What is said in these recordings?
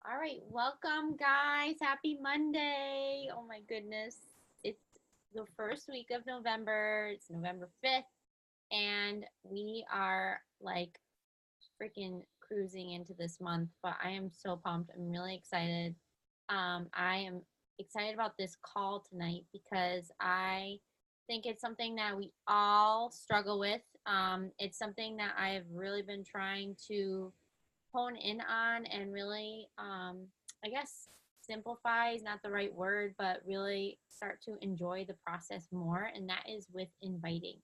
All right, welcome guys. Happy Monday. Oh my goodness. It's the first week of November. It's November 5th, and we are like freaking cruising into this month, but I am so pumped. I'm really excited. I am excited about this call tonight because I think it's something that we all struggle with. It's something that I have really been trying to hone in on and really, I guess, simplify is not the right word, but really start to enjoy the process more. And that is with inviting.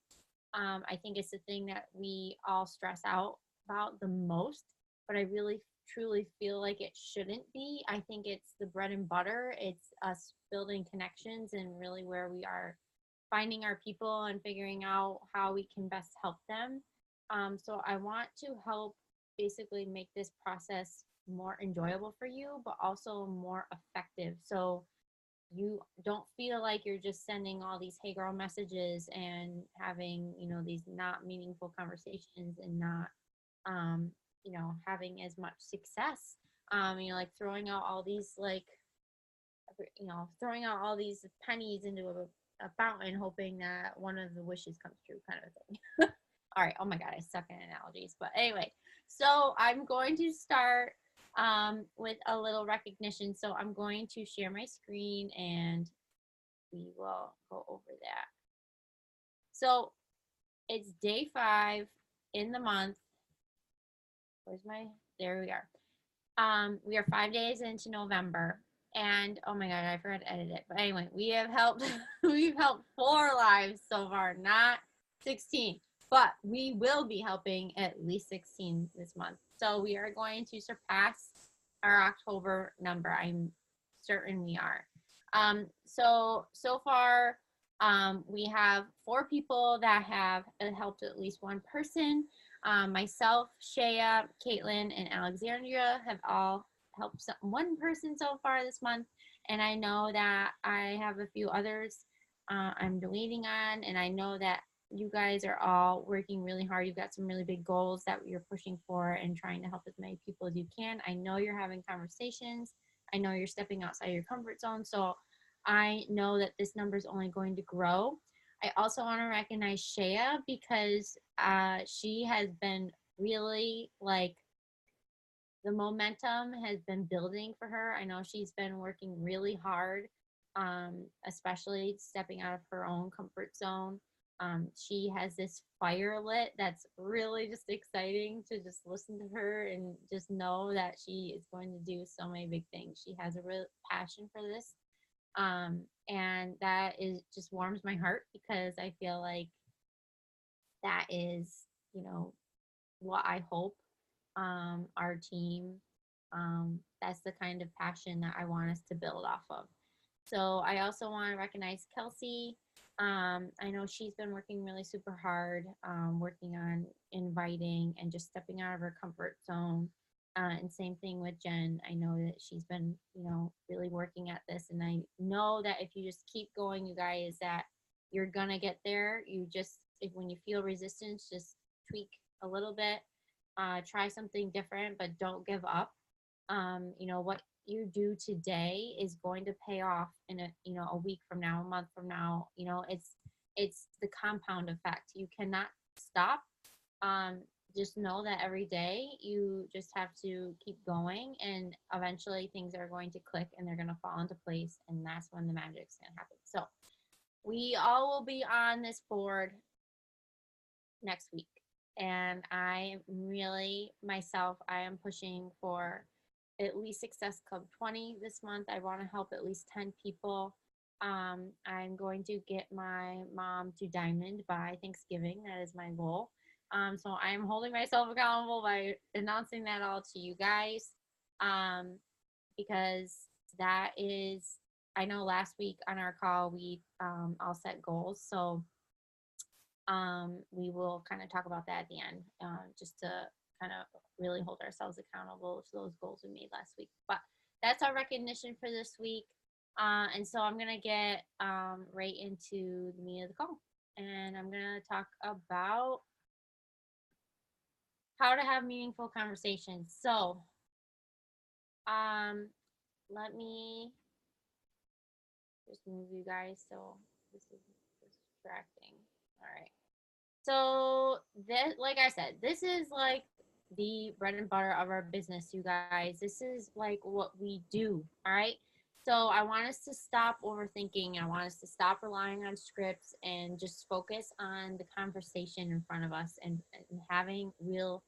I think it's the thing that we all stress out about the most, but I really truly feel like it shouldn't be. I think it's the bread and butter. It's us building connections and really where we are finding our people and figuring out how we can best help them. So I want to help basically make this process more enjoyable for you, but also more effective. So you don't feel like you're just sending all these hey girl messages and having, these not meaningful conversations and not, um, having as much success. Like throwing out all these throwing out all these pennies into a fountain, hoping that one of the wishes comes true, kind of thing. All right. Oh my God, I suck at analogies. But anyway, so I'm going to start with a little recognition. So I'm going to share my screen and we will go over that. So it's day 5 in the month. Where's my? There we are. We are 5 days into November, and oh my god, I forgot to edit it. But anyway, we have helped. We've helped 4 lives so far, not 16, but we will be helping at least 16 this month. So we are going to surpass our October number. I'm certain we are. So far, we have 4 people that have helped at least one person. Myself, Shea, Caitlin, and Alexandria have all helped one person so far this month. And I know that I have a few others I'm waiting on. And I know that you guys are all working really hard. You've got some really big goals that you're pushing for and trying to help as many people as you can. I know you're having conversations. I know you're stepping outside your comfort zone. So I know that this number is only going to grow. I also want to recognize Shea because she has been really like the momentum has been building for her. I know she's been working really hard, especially stepping out of her own comfort zone. She has this fire lit that's really just exciting to just listen to her and just know that she is going to do so many big things. She has a real passion for this, and that is just warms my heart because I feel like that is, you know, what I hope our team, that's the kind of passion that I want us to build off of. So I also want to recognize Kelsey. I know she's been working really super hard, working on inviting and just stepping out of her comfort zone. And same thing with Jen. I know that she's been, really working at this. And I know that if you just keep going, you guys, that you're going to get there. You just, if when you feel resistance, just tweak a little bit, try something different, but don't give up. What you do today is going to pay off in a week from now, a month from now. It's the compound effect. You cannot stop. um, just know that every day you just have to keep going, and eventually things are going to click and they're going to fall into place, and that's when the magic's going to happen. So we all will be on this board next week, and I really myself, I am pushing for at least Success Club 20 this month. I want to help at least 10 people. I'm going to get my mom to Diamond by Thanksgiving. That is my goal. So I'm holding myself accountable by announcing that all to you guys, um, because that is, I know last week on our call we all set goals. So we will kind of talk about that at the end, just to kind of really hold ourselves accountable to those goals we made last week. But that's our recognition for this week. And so I'm going to get right into the meat of the call. And I'm going to talk about how to have meaningful conversations. So Um, let me just move you guys so this is distracting. All right. So this, like I said, this is like the bread and butter of our business, you guys. This is like what we do. All right. So I want us to stop overthinking. I want us to stop relying on scripts and just focus on the conversation in front of us and having real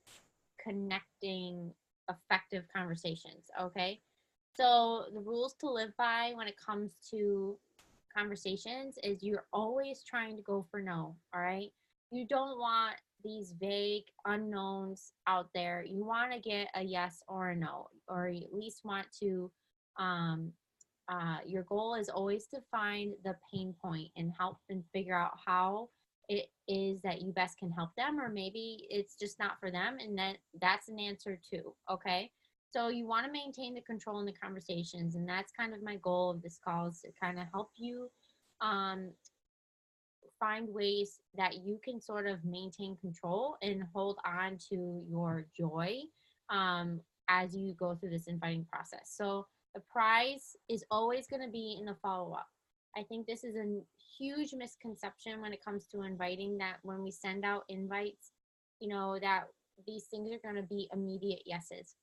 connecting, effective conversations. Okay. So the rules to live by when it comes to conversations is you're always trying to go for no. All right. You don't want these vague unknowns out there. You want to get a yes or a no, or you at least want to. Um, your goal is always to find the pain point and help and figure out how it is that you best can help them, or maybe it's just not for them, and then that's an answer too. Okay. So you want to maintain the control in the conversations, and that's kind of my goal of this call is to kind of help you um, find ways that you can sort of maintain control and hold on to your joy um, as you go through this inviting process. So the prize is always going to be in the follow up. I think this is a huge misconception when it comes to inviting, that when we send out invites, that these things are going to be immediate yeses.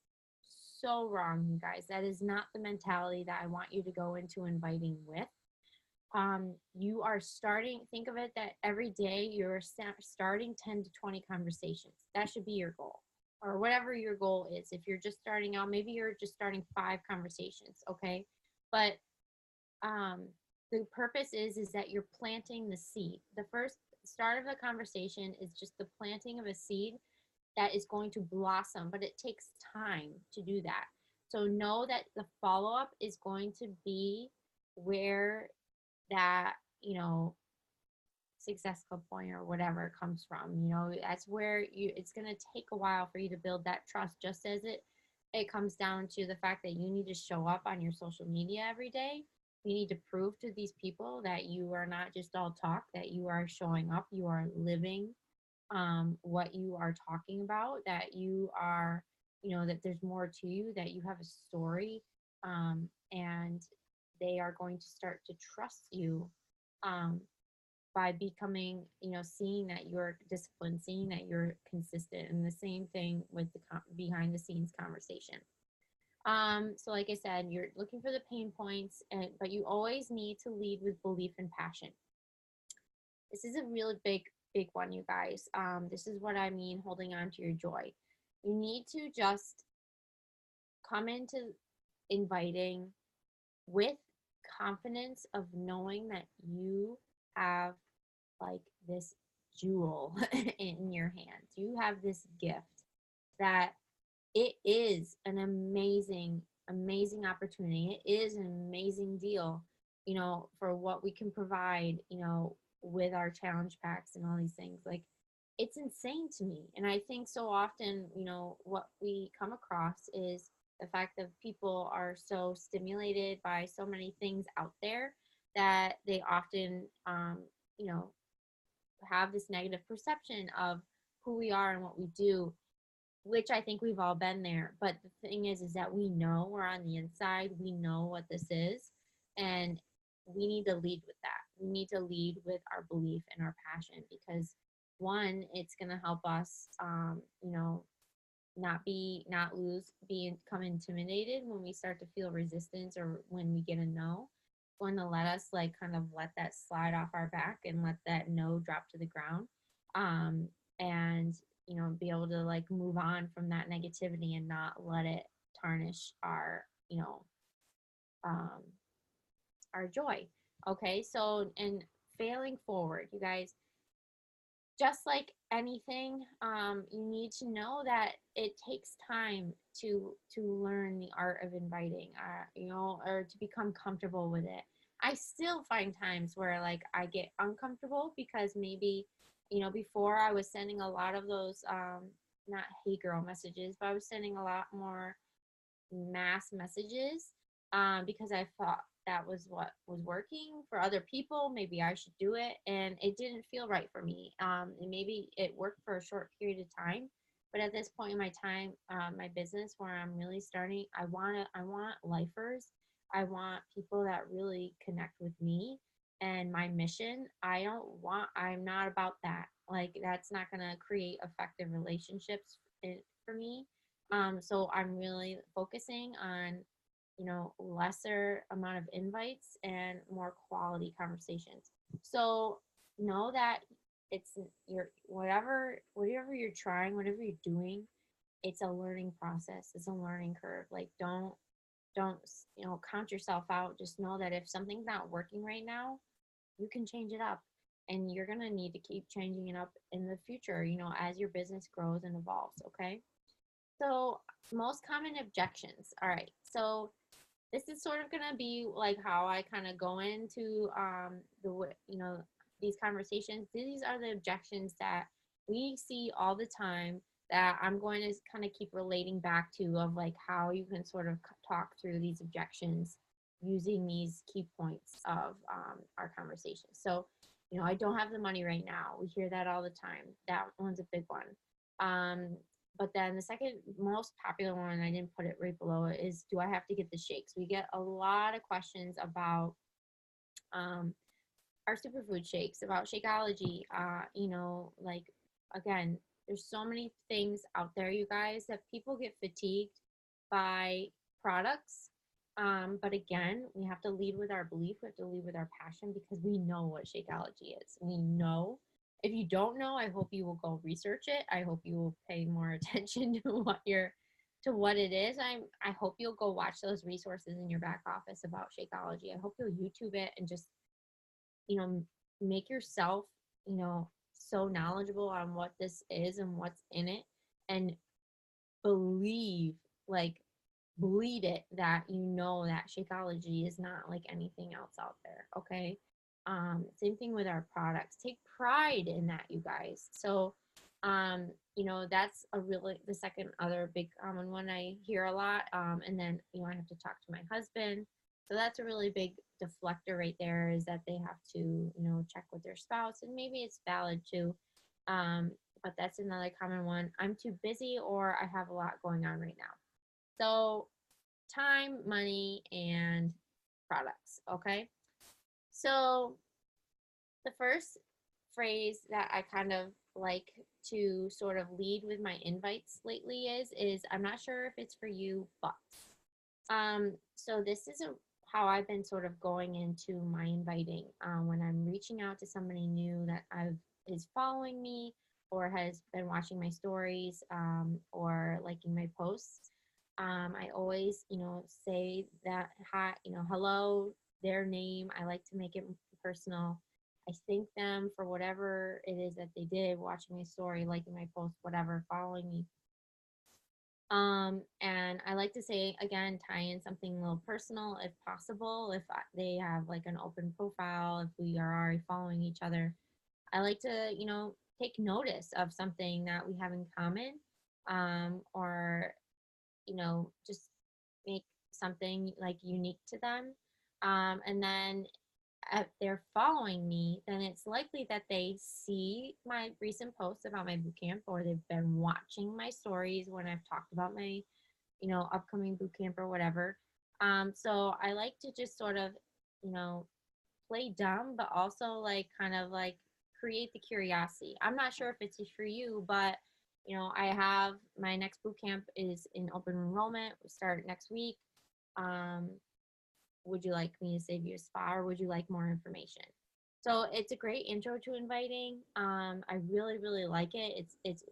So wrong, you guys. That is not the mentality that I want you to go into inviting with. You are starting, think of it that every day you're starting 10 to 20 conversations. That should be your goal, or whatever your goal is. If you're just starting out, maybe you're just starting 5 conversations. Okay. But um, the purpose is that you're planting the seed. The first start of the conversation is just the planting of a seed that is going to blossom, but it takes time to do that. So know that the follow up is going to be where that, success club point or whatever comes from. That's where it's going to take a while for you to build that trust, just as it comes down to the fact that you need to show up on your social media every day. You need to prove to these people that you are not just all talk, that you are showing up, you are living what you are talking about, that you are, that there's more to you, that you have a story, and they are going to start to trust you um, by becoming, seeing that you're disciplined, seeing that you're consistent, and the same thing with the behind the scenes conversation. So like I said, you're looking for the pain points, but you always need to lead with belief and passion. This is a really big one, you guys. This is what I mean, holding on to your joy. You need to just come into inviting with confidence of knowing that you have like this jewel in your hands. You have this gift that it is an amazing opportunity. It is an amazing deal, for what we can provide, with our challenge packs and all these things. Like, it's insane to me. And I think so often, what we come across is the fact that people are so stimulated by so many things out there that they often, you know, have this negative perception of who we are and what we do, which I think we've all been there. But the thing is that we know we're on the inside. We know what this is, and we need to lead with that. We need to lead with our belief and our passion, because one, it's going to help us, not become intimidated when we start to feel resistance, or when we get a no. It's going to let us like kind of let that slide off our back and let that no drop to the ground. And be able to like move on from that negativity and not let it tarnish um, our joy. Okay, so, and failing forward, you guys, just like anything, you need to know that it takes time to learn the art of inviting, or to become comfortable with it. I still find times where like I get uncomfortable because maybe, before I was sending a lot of those, not hey girl messages, but I was sending a lot more mass messages, because I thought that was what was working for other people. Maybe I should do it, and it didn't feel right for me. And maybe it worked for a short period of time, But at this point in my time, my business where I'm really starting, I want lifers. I want people that really connect with me and my mission. I'm not about that. Like, that's not going to create effective relationships for me. So I'm really focusing on, lesser amount of invites and more quality conversations. So know that it's your whatever you're trying, whatever you're doing, it's a learning process. It's a learning curve. Like, don't count yourself out. Just know that if something's not working right now, you can change it up, and you're going to need to keep changing it up in the future, as your business grows and evolves. Okay. So, most common objections. All right. So, this is sort of going to be like how I kind of go into these conversations. These are the objections that we see all the time, that I'm going to kind of keep relating back to, of like how you can sort of talk through these objections using these key points of our conversation. So, I don't have the money right now. We hear that all the time. That one's a big one. But then the second most popular one, I didn't put it right below it, is, do I have to get the shakes? We get a lot of questions about our superfood shakes, about Shakeology. Like, again, there's so many things out there, you guys, that people get fatigued by products. But again, we have to lead with our belief. We have to lead with our passion, because we know what Shakeology is. We know. If you don't know, I hope you will go research it. I hope you will pay more attention to what it is. I hope you'll go watch those resources in your back office about Shakeology. I hope you'll YouTube it and just, make yourself, so knowledgeable on what this is and what's in it, and believe, like, bleed it, that that Shakeology is not like anything else out there. Okay. Same thing with our products. Take pride in that, you guys. So that's the second other big common one I hear a lot. And then I have to talk to my husband. So that's a really big deflector right there, is that they have to check with their spouse, and maybe it's valid too. But that's another common one. I'm too busy, or I have a lot going on right now. So, time, money, and products. Okay. So, the first phrase that I kind of like to sort of lead with my invites lately is, I'm not sure if it's for you, but. So this is how I've been sort of going into my inviting, when I'm reaching out to somebody new that is following me, or has been watching my stories, or liking my posts. I always, say that, hi, hello, their name. I like to make it personal. I thank them for whatever it is that they did, watching my story, liking my post, whatever, following me. And I like to say, again, tie in something a little personal if possible. If they have like an open profile, if we are already following each other, I like to, take notice of something that we have in common, or, just make something like unique to them. And then if they're following me, then it's likely that they see my recent posts about my boot camp, or they've been watching my stories when I've talked about my, upcoming boot camp or whatever. So I like to just sort of, play dumb, but also like kind of like create the curiosity. I'm not sure if it's for you, but I have my next boot camp is in open enrollment. We start next week. Um, would you like me to save you a spot, or would you like more information? So it's a great intro to inviting. I really, really like it. It's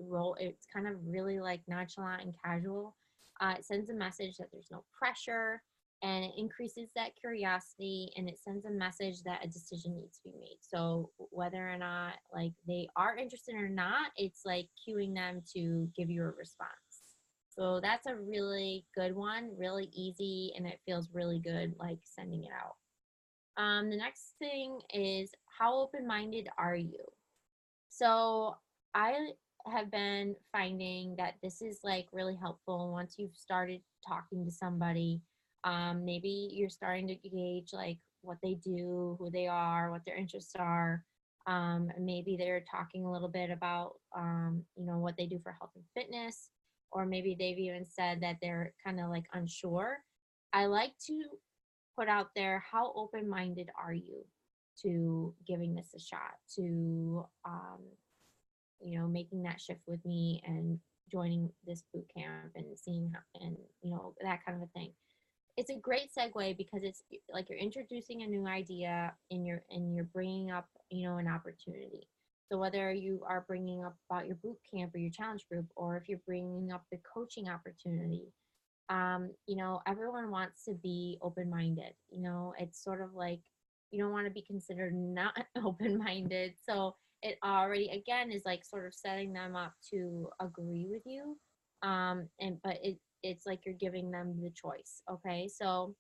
kind of really like nonchalant and casual. It sends a message that there's no pressure, and it increases that curiosity, and it sends a message that a decision needs to be made. So whether or not like they are interested or not, it's like cueing them to give you a response. So that's a really good one, really easy, and it feels really good like sending it out. The next thing is, how open-minded are you? So I have been finding that this is like really helpful once you've started talking to somebody. Maybe you're starting to gauge like what they do, who they are, what their interests are. Maybe they're talking a little bit about, what they do for health and fitness, or maybe they've even said that they're kind of like unsure. I like to put out there, how open minded are you to giving this a shot, to, making that shift with me and joining this boot camp and seeing how, and, that kind of a thing. It's a great segue because it's like you're introducing a new idea and you're bringing up, an opportunity. So whether you are bringing up about your boot camp or your challenge group, or if you're bringing up the coaching opportunity, everyone wants to be open minded. It's sort of like you don't want to be considered not open minded. So it already, again, is like sort of setting them up to agree with you. But it's like you're giving them the choice. Okay. So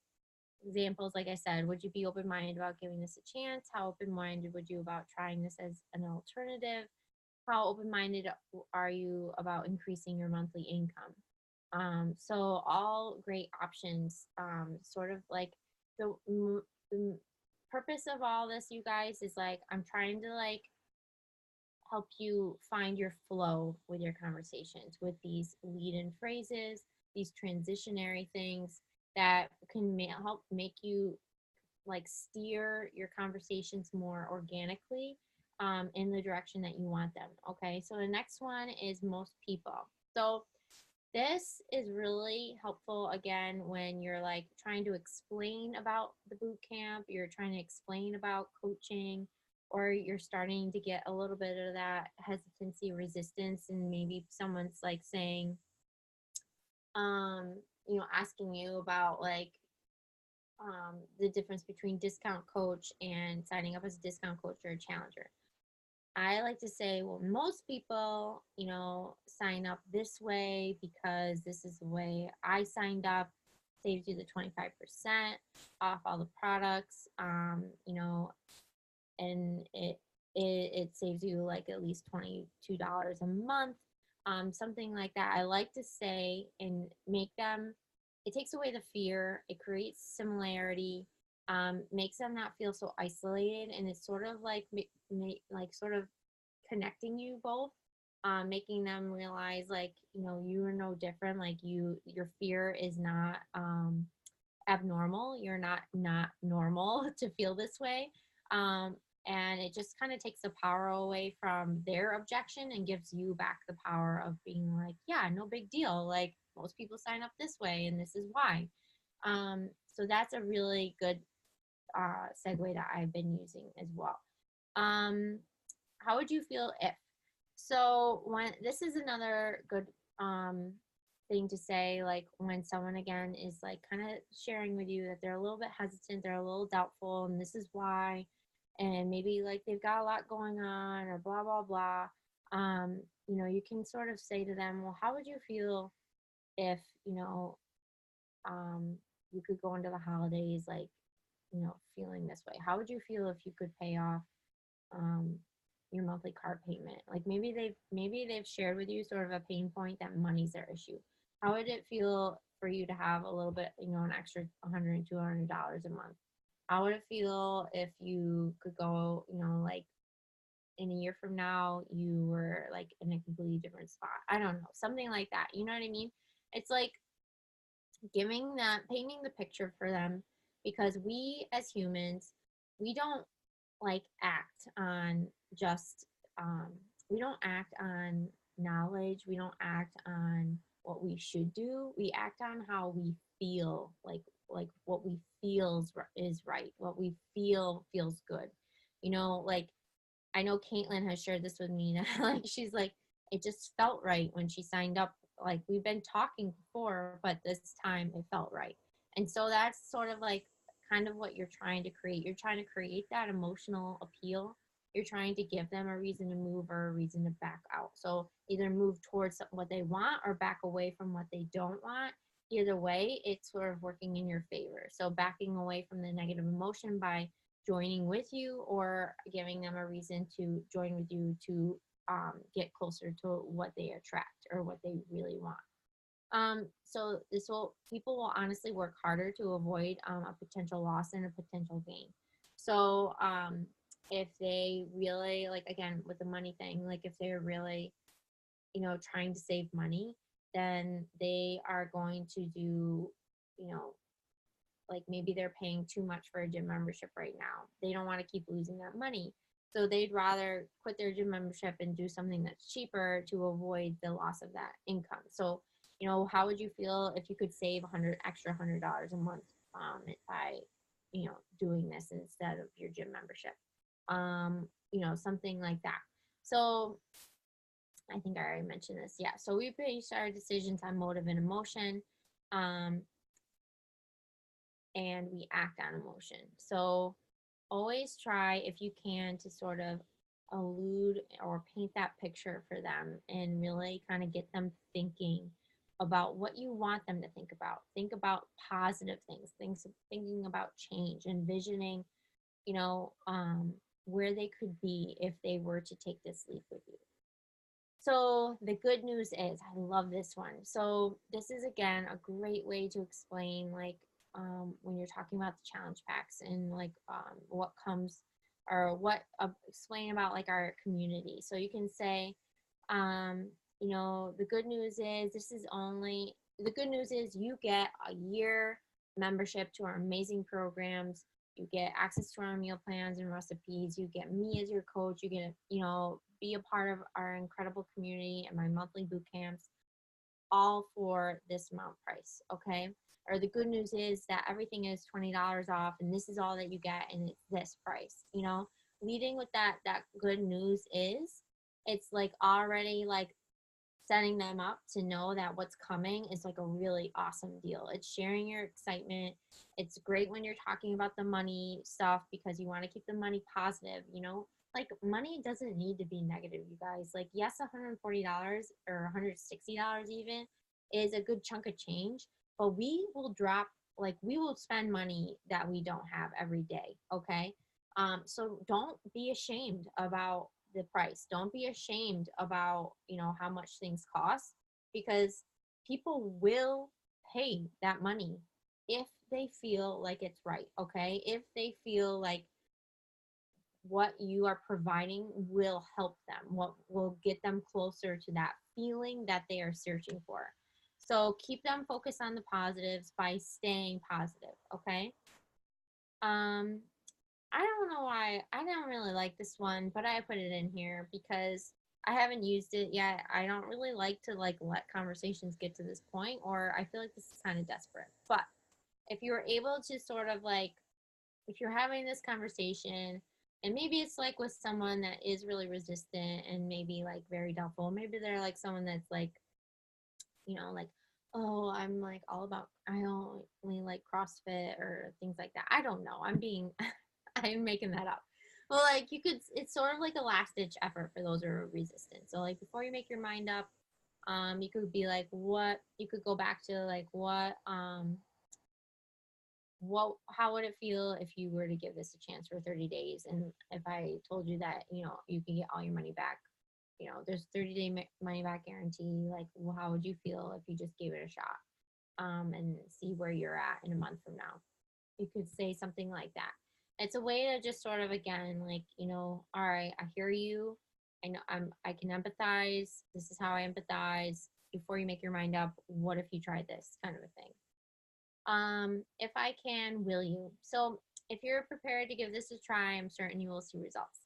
examples, like I said, would you be open minded about giving this a chance? How open minded would you about trying this as an alternative? How open minded are you about increasing your monthly income? So all great options. Sort of like the, the purpose of all this, you guys, is like I'm trying to like help you find your flow with your conversations with these lead-in phrases, these transitionary things that can help make you like steer your conversations more organically, in the direction that you want them. Okay, so the next one is most people. So this is really helpful again when you're like trying to explain about the boot camp, you're trying to explain about coaching, or you're starting to get a little bit of that hesitancy, resistance, and maybe someone's like saying, asking you about like, the difference between discount coach and signing up as a discount coach or a challenger. I like to say, well, most people, sign up this way because this is the way I signed up. Saves you the 25% off all the products, and it saves you like at least $22 a month, something like that. I like to say and make them, it takes away the fear, it creates similarity, makes them not feel so isolated, and it's sort of like like sort of connecting you both, making them realize like you are no different, like your fear is not abnormal, you're not normal to feel this way, and it just kind of takes the power away from their objection and gives you back the power of being like, yeah, no big deal, like most people sign up this way and this is why. So that's a really good segue that I've been using as well. um, how would you feel if, so when this is another good thing to say, like when someone again is like kind of sharing with you that they're a little bit hesitant, they're a little doubtful, and this is why, and maybe like they've got a lot going on or blah blah blah. You can sort of say to them, well, how would you feel if um you could go into the holidays like feeling this way? How would you feel if you could pay off um your monthly car payment? Like maybe they've shared with you sort of a pain point that money's their issue. How would it feel for you to have a little bit, an extra $100 $200 a month? How would it feel if you could go, like in a year from now you were like in a completely different spot? I don't know, something like that. You know what I mean? It's like giving that, painting the picture for them, because we as humans, we don't like act on just we don't act on knowledge, we don't act on what we should do, we act on how we feel, like what we feels is right, what we feel feels good. Like I know Caitlin has shared this with me that like she's like, it just felt right when she signed up. Like we've been talking before, but this time it felt right. And so that's sort of like kind of what you're trying to create. You're trying to create that emotional appeal. You're trying to give them a reason to move or a reason to back out. So either move towards what they want or back away from what they don't want. Either way, it's sort of working in your favor. So backing away from the negative emotion by joining with you, or giving them a reason to join with you to get closer to what they attract or what they really want. So people will honestly work harder to avoid a potential loss and a potential gain. So if they really, like, again, with the money thing, like if they're really, trying to save money, then they are going to do, you know, like maybe they're paying too much for a gym membership right now. They don't want to keep losing that money. So they'd rather quit their gym membership and do something that's cheaper to avoid the loss of that income. So, how would you feel if you could save $100 a month by, doing this instead of your gym membership? Something like that. So I think I already mentioned this. Yeah. So we base our decisions on motive and emotion. Um, and we act on emotion. So always try, if you can, to sort of allude or paint that picture for them and really kind of get them thinking about what you want them to think about. Think about positive things, thinking about change, envisioning, where they could be if they were to take this leap with you. So the good news is, I love this one. So this is again a great way to explain, like, when you're talking about the challenge packs and like what comes, or what explain about like our community. So you can say, um, the good news is, you get a year membership to our amazing programs. You get access to our meal plans and recipes. You get me as your coach. You get, be a part of our incredible community and my monthly boot camps, all for this amount price. Okay. Or the good news is that everything is $20 off and this is all that you get and it's this price. Leading with that good news is, it's like already like setting them up to know that what's coming is like a really awesome deal. It's sharing your excitement. It's great when you're talking about the money stuff because you want to keep the money positive, Like, money doesn't need to be negative, you guys. Like, yes, $140 or $160 even is a good chunk of change, but we will spend money that we don't have every day, okay? So don't be ashamed about the price. Don't be ashamed about, how much things cost, because people will pay that money if they feel like it's right, okay? If they feel like what you are providing will help them, what will get them closer to that feeling that they are searching for. So keep them focused on the positives by staying positive, okay? Um, I don't know why I don't really like this one, but I put it in here because I haven't used it yet. I don't really like to like let conversations get to this point, or I feel like this is kind of desperate. But if you're able to sort of like, if you're having this conversation and maybe it's like with someone that is really resistant and maybe like very doubtful, maybe they're like someone that's like, like, oh, I'm like all about, I only like CrossFit or things like that. I don't know. I'm making that up. Well, like it's sort of like a last ditch effort for those who are resistant. So like before you make your mind up, you could be like, you could go back to like, how would it feel if you were to give this a chance for 30 days? And if I told you that, you can get all your money back, there's 30-day money back guarantee. Like, well, how would you feel if you just gave it a shot, and see where you're at in a month from now? You could say something like that. It's a way to just sort of, again, like, all right, I hear you. I know I can empathize. This is how I empathize. Before you make your mind up, what if you tried this, kind of a thing? If I can, will you? So if you're prepared to give this a try, I'm certain you will see results.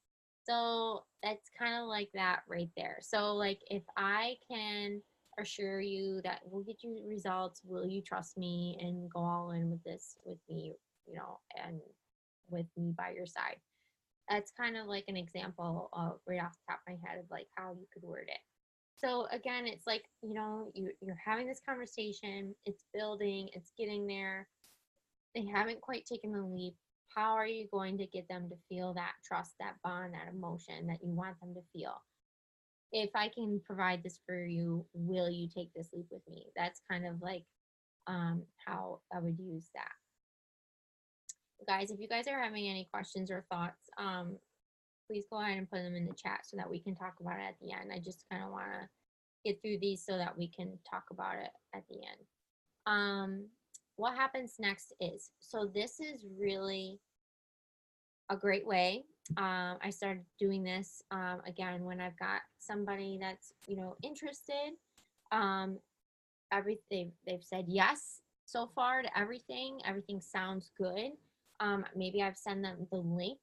So that's kind of like that right there. So like, if I can assure you that we'll get you results, will you trust me and go all in with this with me, and with me by your side? That's kind of like an example of, right off the top of my head, of like how you could word it. So again, it's like, you're having this conversation, it's building, it's getting there. They haven't quite taken the leap. How are you going to get them to feel that trust, that bond, that emotion that you want them to feel? If I can provide this for you, will you take this leap with me? That's kind of like, how I would use that. Guys, if you guys are having any questions or thoughts, please go ahead and put them in the chat so that we can talk about it at the end. I just kind of want to get through these so that we can talk about it at the end. What happens next is, so this is really a great way I started doing this again when I've got somebody that's interested. Um, they've said yes so far to everything. Everything sounds good. Maybe I've sent them the link,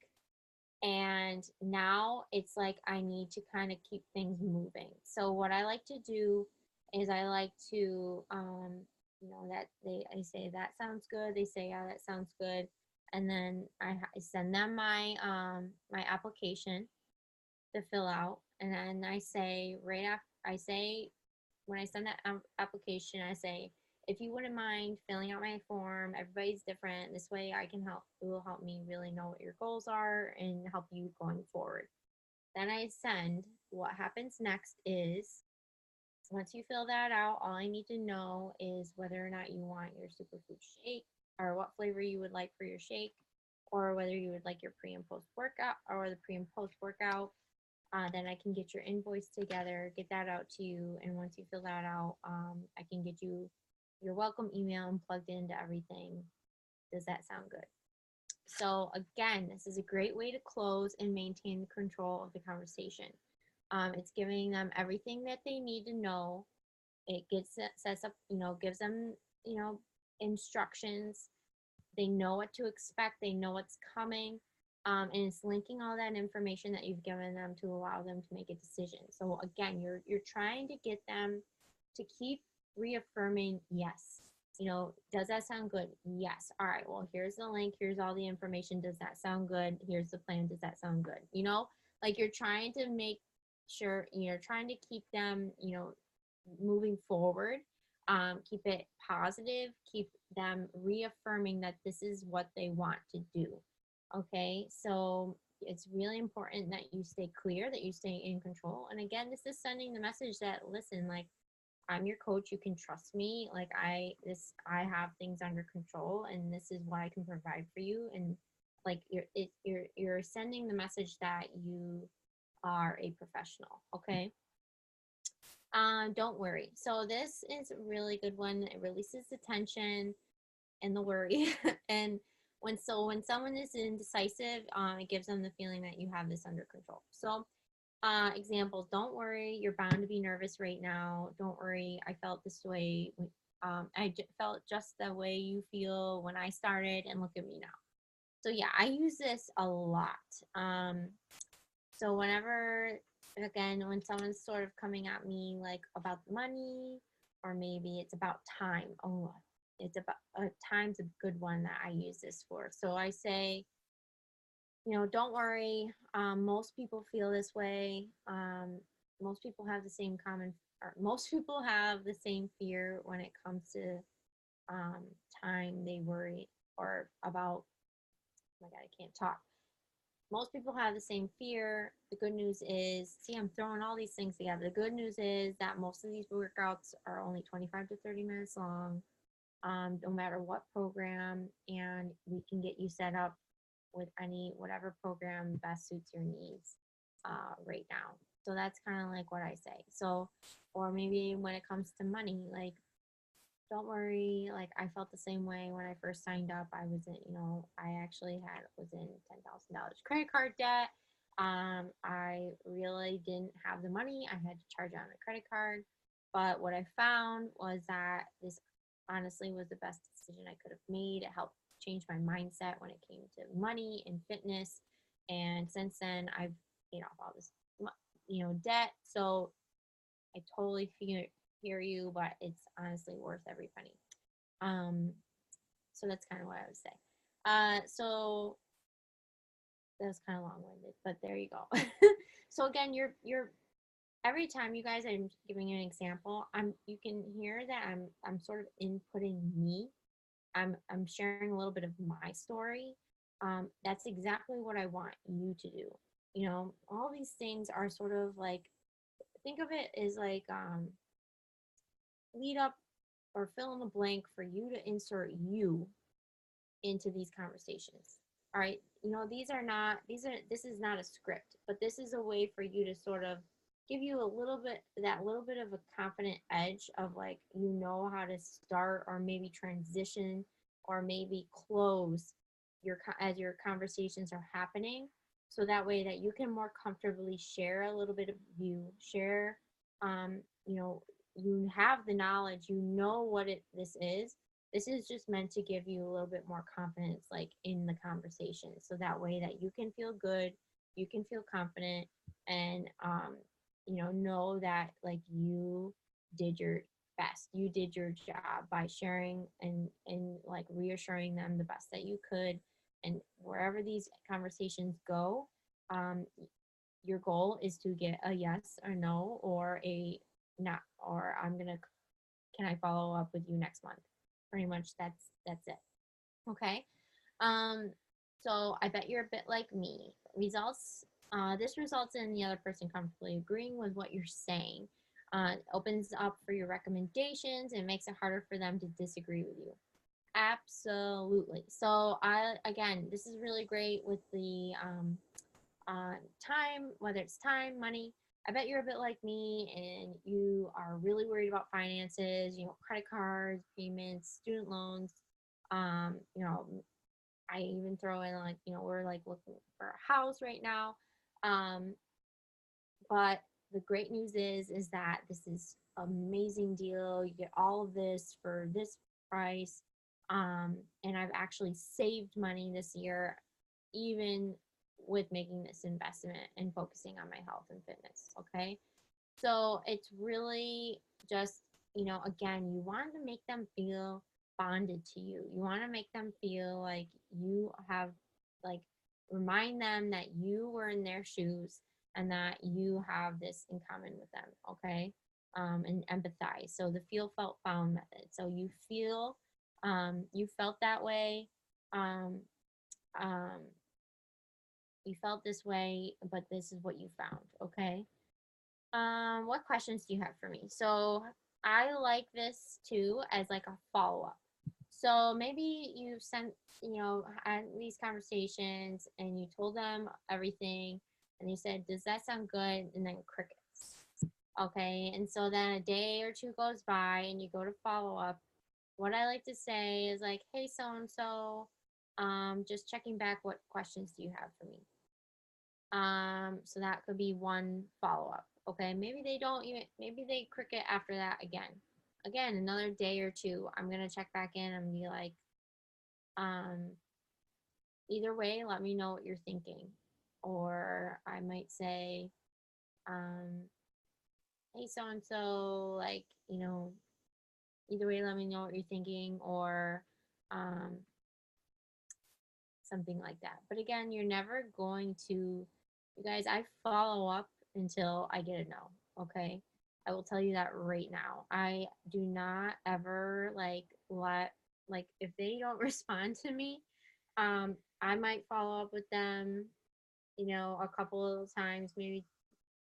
and now it's like I need to kind of keep things moving. So what I like to do is I like to that I say that sounds good. They say yeah, that sounds good, and then I send them my application to fill out, and then I say right after I say when I send that application, I say, if you wouldn't mind filling out my form, everybody's different. This way I can help, it will help me really know what your goals are and help you going forward. Then I send, what happens next is once you fill that out, all I need to know is whether or not you want your superfood shake or what flavor you would like for your shake, or whether you would like your pre and post workout or the pre and post workout. Then I can get your invoice together, get that out to you, and once you fill that out, I can get you your welcome email and plugged into everything. Does that sound good? So again, this is a great way to close and maintain the control of the conversation. It's giving them everything that they need to know. It sets up, gives them, instructions. They know what to expect. They know what's coming. And it's linking all that information that you've given them to allow them to make a decision. So again, you're trying to get them to keep reaffirming yes. Does that sound good? Yes. All right. Well, here's the link. Here's all the information. Does that sound good? Here's the plan. Does that sound good? Like you're trying to make sure you're trying to keep them, moving forward. Keep it positive. Keep them reaffirming that this is what they want to do. Okay, so it's really important that you stay clear, that you stay in control. And again, this is sending the message that listen, like I'm your coach, you can trust me. Like I have things under control, and this is what I can provide for you. And like you're sending the message that you are a professional. Okay. Don't worry. So this is a really good one. It releases the tension and the worry. And when someone is indecisive, it gives them the feeling that you have this under control. So examples, don't worry, you're bound to be nervous right now. Don't worry, I felt this way. Felt just the way you feel when I started, and look at me now. So yeah, I use this a lot. So whenever, again, when someone's sort of coming at me like about the money, or maybe it's about time. Oh, it's about time's a good one that I use this for. So I say, don't worry. Most people feel this way. Most people have the same most people have the same fear when it comes to time. They worry or about. Oh my God, I can't talk. Most people have the same fear. The good news is, see, I'm throwing all these things together. The good news is that most of these workouts are only 25 to 30 minutes long, no matter what program, and we can get you set up with whatever program best suits your needs right now. So that's kind of like what I say. So, or maybe when it comes to money, like don't worry, like I felt the same way when I first signed up. I was in, I actually was in $10,000 credit card debt. I really didn't have the money. I had to charge on a credit card. But what I found was that this honestly was the best decision I could have made. It helped change my mindset when it came to money and fitness. And since then, I've paid off all this, debt. So I totally hear you, but it's honestly worth every penny. Um, so that's kind of what I would say. So that was kind of long-winded, but there you go. So again, you're every time you guys, I'm giving you an example. You can hear that I'm sort of inputting me. I'm sharing a little bit of my story. That's exactly what I want you to do. All these things are sort of like, think of it as like lead up or fill in the blank for you to insert you into these conversations. All right. This is not a script, but this is a way for you to sort of give you that little bit of a confident edge of like, how to start or maybe transition or maybe close as your conversations are happening. so that way that you can more comfortably share a little bit of you, share, you know, you have the knowledge, you know what this is. This is just meant to give you a little bit more confidence, like in the conversation, so that way that you can feel good, you can feel confident, and know that like you did your best, you did your job by sharing and like reassuring them the best that you could. And wherever these conversations go, um, your goal is to get a yes or no, or a not, or can I follow up with you next month? Pretty much that's it. Okay. Um, so I bet you're a bit like me. This results in the other person comfortably agreeing with what you're saying. It opens up for your recommendations and makes it harder for them to disagree with you. Absolutely. So again, this is really great with the time, whether it's time, money. I bet you're a bit like me and you are really worried about finances, credit cards, payments, student loans. I even throw in like, we're like looking for a house right now. Um, but the great news is that this is amazing deal. You get all of this for this price. And I've actually saved money this year, even with making this investment and focusing on my health and fitness. Okay. So it's really just, again, you want to make them feel bonded to you. You want to make them feel like you have, like, remind them that you were in their shoes and that you have this in common with them. Okay. And empathize. So the feel, felt, found method. So you felt that way. Um, um, you felt this way, but this is what you found. Okay. What questions do you have for me? So I like this too as like a follow up. So maybe you sent, had these conversations and you told them everything and you said, does that sound good? And then crickets. Okay. And so then a day or two goes by and you go to follow up. What I like to say is like, hey, so and so, just checking back, what questions do you have for me? So that could be one follow up. Okay, maybe they don't even, maybe they cricket after that again. Again, another day or two, I'm gonna check back in and be like, um, either way, let me know what you're thinking. Or I might say, um, hey, so and so, like, either way, let me know what you're thinking, or um, something like that. But again, you're never going to, you guys, I follow up until I get a no. Okay. I will tell you that right now. I do not ever like if they don't respond to me, I might follow up with them, a couple of times, maybe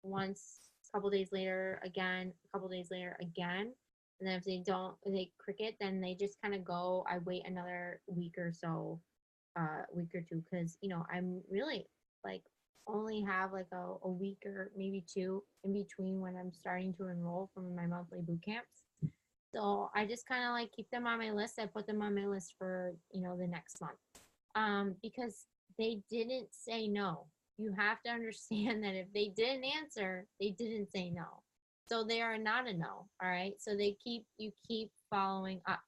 once, a couple days later again, a couple days later again. And then if they don't, if they cricket, then they just kind of go. I wait another week or so, week or two, because I'm really like only have like a week or maybe two in between when I'm starting to enroll from my monthly boot camps. So I just kind of like keep them on my list. I put them on my list for the next month, because they didn't say no. You have to understand that if they didn't answer, they didn't say no. So they are not a no. All right. So you keep following up,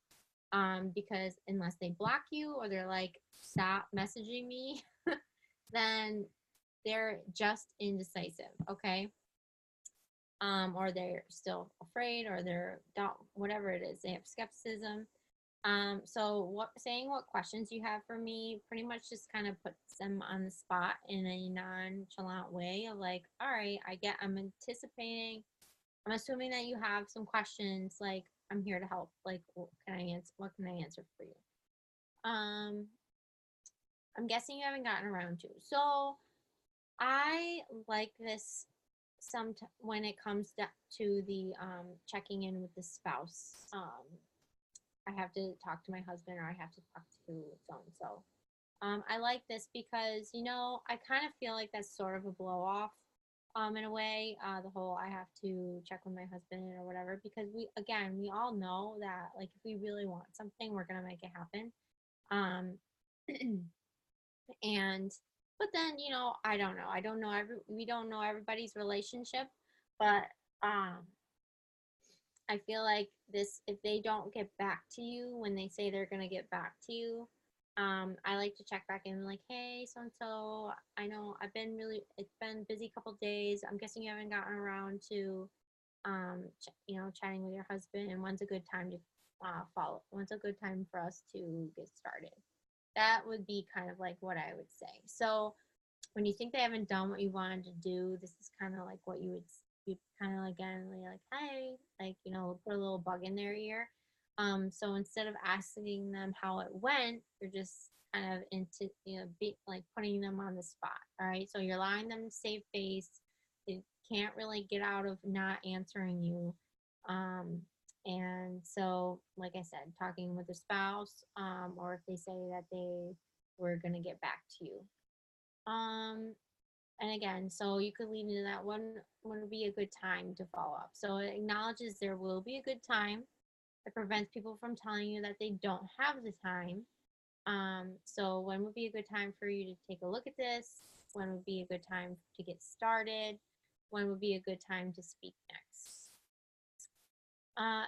because unless they block you or they're like, stop messaging me, then they're just indecisive. Okay. Or they're still afraid, or they're doubt, whatever it is, they have skepticism. So saying what questions you have for me pretty much just kind of puts them on the spot in a nonchalant way of like, all right, I'm anticipating, I'm assuming that you have some questions, like, I'm here to help. Like, what can I answer for you? Um, I'm guessing you haven't gotten around to. So I like this when it comes to the checking in with the spouse. I have to talk to my husband, or I have to talk to so and so. I like this because I kind of feel like that's sort of a blow off, in a way. The whole I have to check with my husband or whatever, because we all know that, like, if we really want something, we're gonna make it happen. Um, and But then, I don't know. We don't know everybody's relationship, but um I feel like this, if they don't get back to you when they say they're going to get back to you, I like to check back in, like, hey, so and so, I know it's been a busy couple days. I'm guessing you haven't gotten around to, chatting with your husband. And when's a good time to follow? When's a good time for us to get started? That would be kind of like what I would say. So when you think they haven't done what you wanted to do, this is kind of like what you kind of again like, hey, like, put a little bug in their ear. So instead of asking them how it went, you're just kind of into, be like putting them on the spot. All right. So you're allowing them to save face. They can't really get out of not answering you. And so, like I said, talking with a spouse, or if they say that they were going to get back to you. And again, so you could lead into that one would be a good time to follow up. So it acknowledges there will be a good time. It prevents people from telling you that they don't have the time. So when would be a good time for you to take a look at this? When would be a good time to get started? When would be a good time to speak next?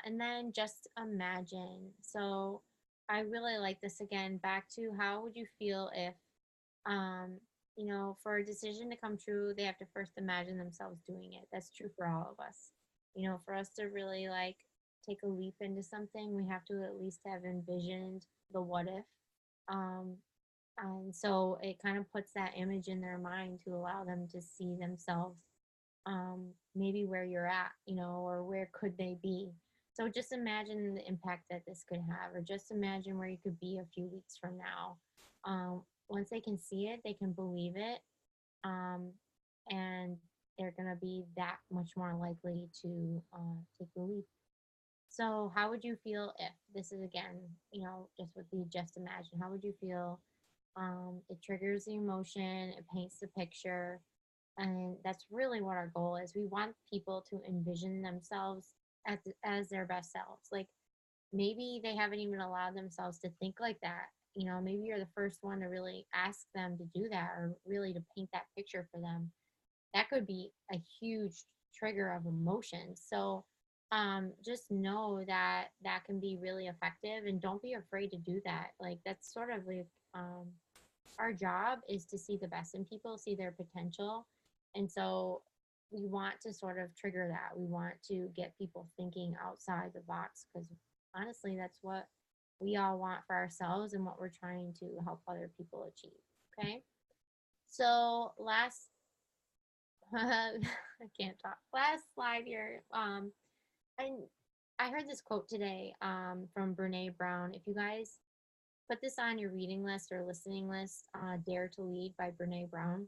And then just imagine. So I really like this again. Back to how would you feel if um, for a decision to come true, they have to first imagine themselves doing it. That's true for all of us. For us to really like take a leap into something, we have to at least have envisioned the what if. Um, and so it kind of puts that image in their mind to allow them to see themselves maybe where you're at, or where could they be. So just imagine the impact that this could have, or just imagine where you could be a few weeks from now. Once they can see it, they can believe it, and they're going to be that much more likely to take the leap. So, how would you feel if this is again, just with the just imagine? How would you feel? It triggers the emotion, it paints the picture, and that's really what our goal is. We want people to envision themselves as their best selves. Like maybe they haven't even allowed themselves to think like that. Maybe you're the first one to really ask them to do that, or really to paint that picture for them. That could be a huge trigger of emotion. So just know that that can be really effective, and don't be afraid to do that. Like that's sort of like our job is to see the best in people, see their potential. And so we want to sort of trigger that. We want to get people thinking outside the box, because honestly, that's what we all want for ourselves and what we're trying to help other people achieve. Okay. So I can't talk. Last slide here. And I heard this quote today from Brene Brown. If you guys put this on your reading list or listening list, Dare to Lead by Brene Brown.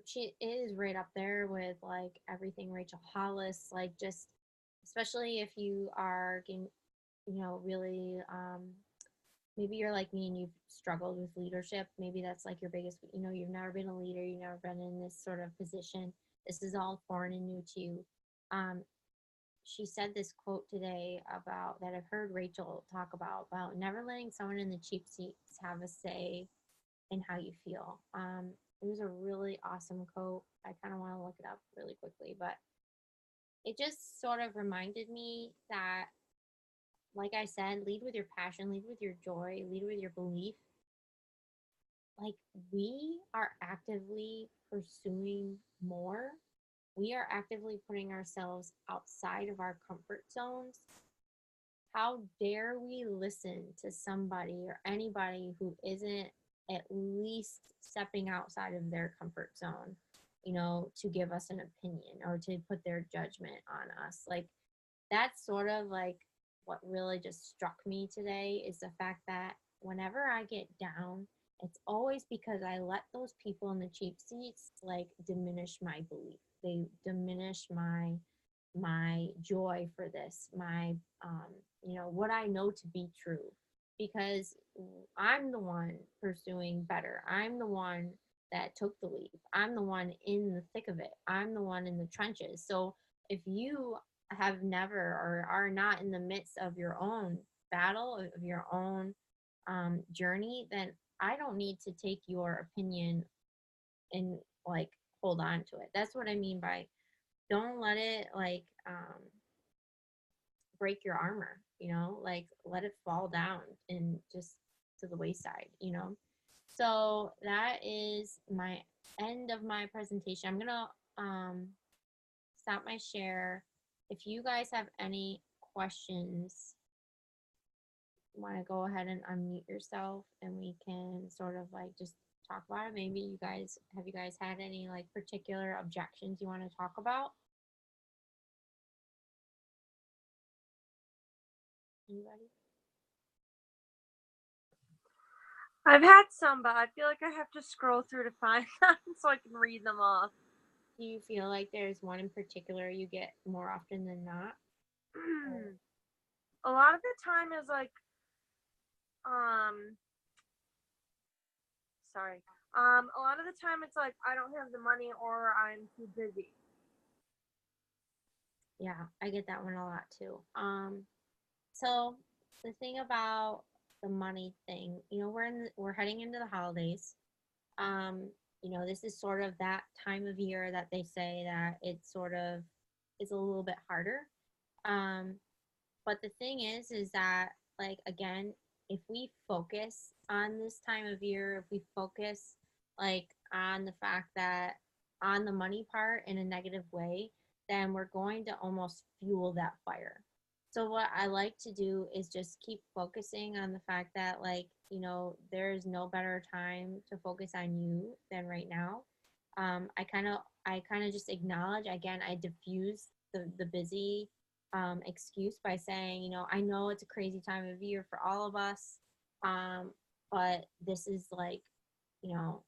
She is right up there with like everything Rachel Hollis, like just especially if you are getting, really maybe you're like me and you've struggled with leadership. Maybe that's like your biggest, you've never been a leader, you've never been in this sort of position. This is all foreign and new to you. Um, she said this quote today about that I've heard Rachel talk about never letting someone in the cheap seats have a say in how you feel. It was a really awesome quote. I kind of want to look it up really quickly, but it just sort of reminded me that, like I said, lead with your passion, lead with your joy, lead with your belief. Like we are actively pursuing more. We are actively putting ourselves outside of our comfort zones. How dare we listen to somebody or anybody who isn't at least stepping outside of their comfort zone, to give us an opinion or to put their judgment on us? Like, that's sort of like what really just struck me today is the fact that whenever I get down, it's always because I let those people in the cheap seats like diminish my belief. They diminish my joy for this, my what I know to be true, because I'm the one pursuing better. I'm the one that took the leap. I'm the one in the thick of it. I'm the one in the trenches. So if you have never or are not in the midst of your own battle, of your own journey, then I don't need to take your opinion and like hold on to it. That's what I mean by don't let it like break your armor, like let it fall down and just to the wayside, So that is my end of my presentation. I'm gonna stop my share. If you guys have any questions, want to go ahead and unmute yourself and we can sort of like just talk about it. Maybe you guys had any like particular objections you want to talk about? Anybody? I've had some, but I feel like I have to scroll through to find them so I can read them off. Do you feel like there's one in particular you get more often than not? A lot of the time is like, a lot of the time it's like I don't have the money or I'm too busy. Yeah, I get that one a lot too. So the thing about the money thing, we're heading into the holidays. This is sort of that time of year that they say that it sort of is a little bit harder. But the thing is that like again, if we focus on this time of year, if we focus like on the fact that on the money part in a negative way, then we're going to almost fuel that fire. So what I like to do is just keep focusing on the fact that like, there's no better time to focus on you than right now. I kind of just acknowledge again, I diffuse the busy excuse by saying, I know it's a crazy time of year for all of us, but this is like, you know,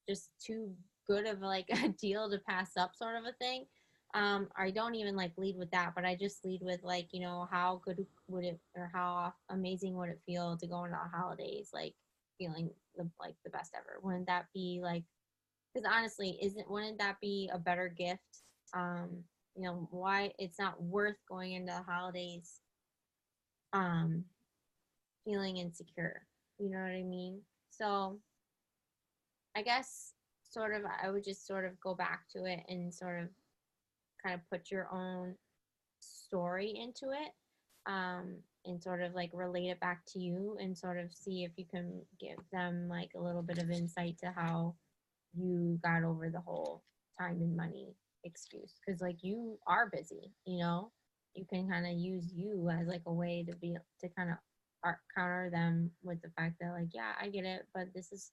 just too good of like a deal to pass up, sort of a thing. I don't even like lead with that, but I just lead with like, how good would it or how amazing would it feel to go into the holidays like feeling the best ever? Wouldn't that be like? Because honestly, wouldn't that be a better gift? Why it's not worth going into the holidays um feeling insecure. You know what I mean? So I guess sort of I would just sort of go back to it and sort of kind of put your own story into it, and sort of like relate it back to you and sort of see if you can give them like a little bit of insight to how you got over the whole time and money excuse, because like you are busy, you can kind of use you as like a way to kind of counter them with the fact that like, yeah, I get it, but this is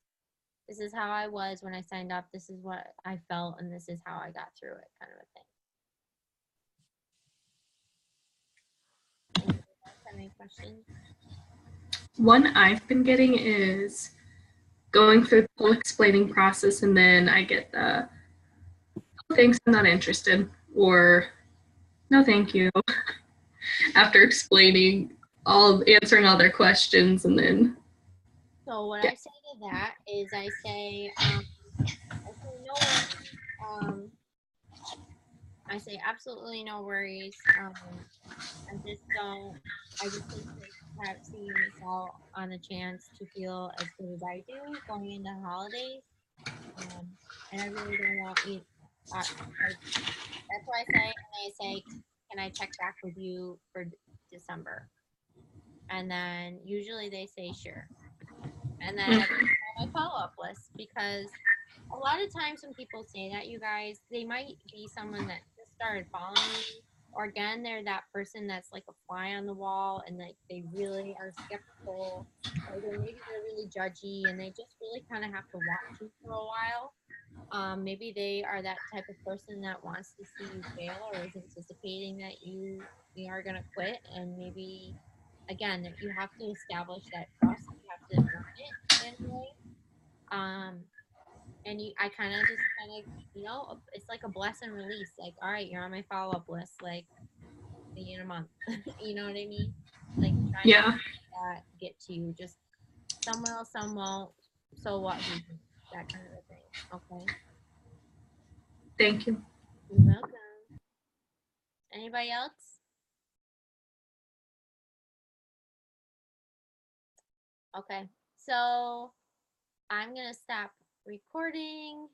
how I was when I signed up, this is what I felt, and this is how I got through it, kind of a thing. Anybody else have any questions? One I've been getting is going through the whole explaining process, and then I get the, oh, thanks, I'm not interested, or no, thank you, after explaining answering all their questions, and then. So what I say to that is I say no worries. I say absolutely no worries. I just think that perhaps you miss out on the chance to feel as good as I do going into the holidays. And I really don't want you. That's why I say, can I check back with you for December? And then usually they say sure. And then I put on my follow-up list, because a lot of times when people say that, you guys, they might be someone that just started following you, or again, they're that person that's like a fly on the wall and like they really are skeptical, or maybe they're really judgy and they just really kind of have to watch you for a while. Maybe they are that type of person that wants to see you fail or is anticipating that you are gonna quit, and maybe again that you have to establish that trust, you have to earn it in a way. And I it's like a bless and release. Like, all right, you're on my follow up list. Like, see you in a month. You know what I mean? Like, trying Yeah. to that get to you. Just some will, some won't. So what? That kind of a thing. Okay. Thank you. You're welcome. Anybody else? Okay. So I'm gonna stop recording